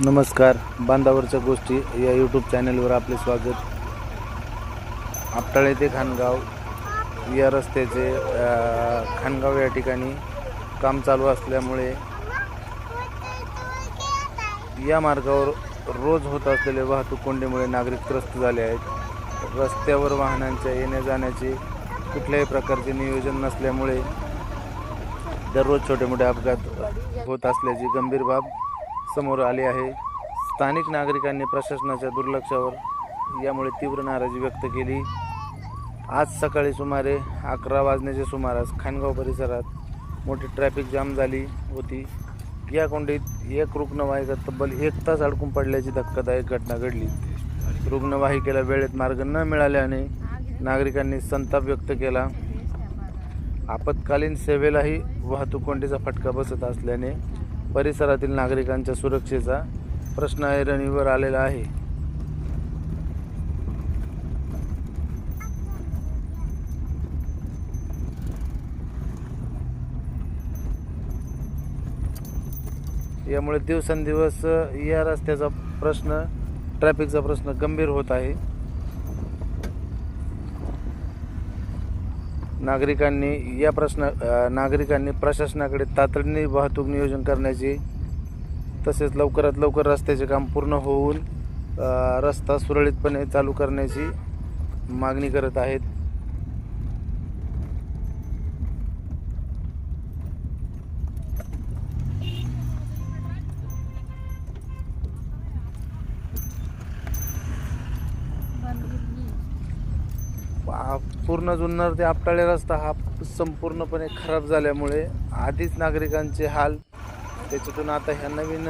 नमस्कार. बांधावरच्या गोष्टी या यूट्यूब चॅनलवर आपले स्वागत. आपटाळे ते खानगाव या रस्त्याचे खानगाव या ठिकाणी काम चालू असल्यामुळे या मार्गावर रोज होत असलेले वाहतूक कोंडीमुळे नागरिक त्रस्त झाले आहेत. रस्त्यावर वाहनांच्या येण्या जाण्याचे कुठल्याही प्रकारचे नियोजन नसल्यामुळे दररोज छोटे मोठे अपघात होत असल्याची गंभीर बाब समोर आली आहे. स्थानिक नागरिकांनी प्रशासनाच्या दुर्लक्षावर यामुळे तीव्र नाराजी व्यक्त केली. आज सकाळी सुमारे 11 वाजण्याच्या सुमारास खानगाव परिसरात मोठी ट्रॅफिक जाम झाली होती. या कोंडीत एक रुग्णवाहिका तब्बल 1 तास अडकून पडल्याची धक्कादायक घटना घडली. रुग्णवाहिकेला वेळेत मार्ग न मिळाल्याने नागरिकांनी संताप व्यक्त केला. आपत्कालीन सेवेलाही वाहतूक कोंडीचा फटका बसत असल्याने परिसरातील नागरिकांच्या सुरक्षेचा प्रश्न ऐरणीवर आलेला आहे. यामुळे दिवसेंदिवस या रस्त्याचा प्रश्न, ट्रॅफिकचा प्रश्न गंभीर होत आहे. नागरिकांनी प्रशासनाकडे तातडीने वाहतूक नियोजन करण्याची तसेच लवकरात लवकर रस्त्याचे काम पूर्ण होऊन रस्ता सुरळीतपणे चालू करण्याची मागणी करत आहेत. पूर्ण जुन्नर ते आपटाळे रस्ता हा संपूर्णपणे खराब झाल्यामुळे आधीच नागरिकांचे हाल, त्याच्यातून आता ह्या नवीन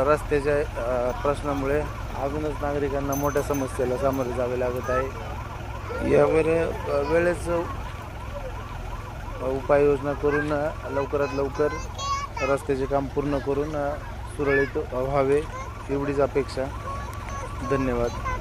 रस्त्याच्या प्रश्नामुळे अजूनच नागरिकांना मोठ्या समस्येला सामोरे जावे लागत आहे. यावर वेळेच उपाययोजना करून लवकरात लवकर रस्त्याचे काम पूर्ण करून सुरळीत व्हावे एवढीच अपेक्षा. धन्यवाद.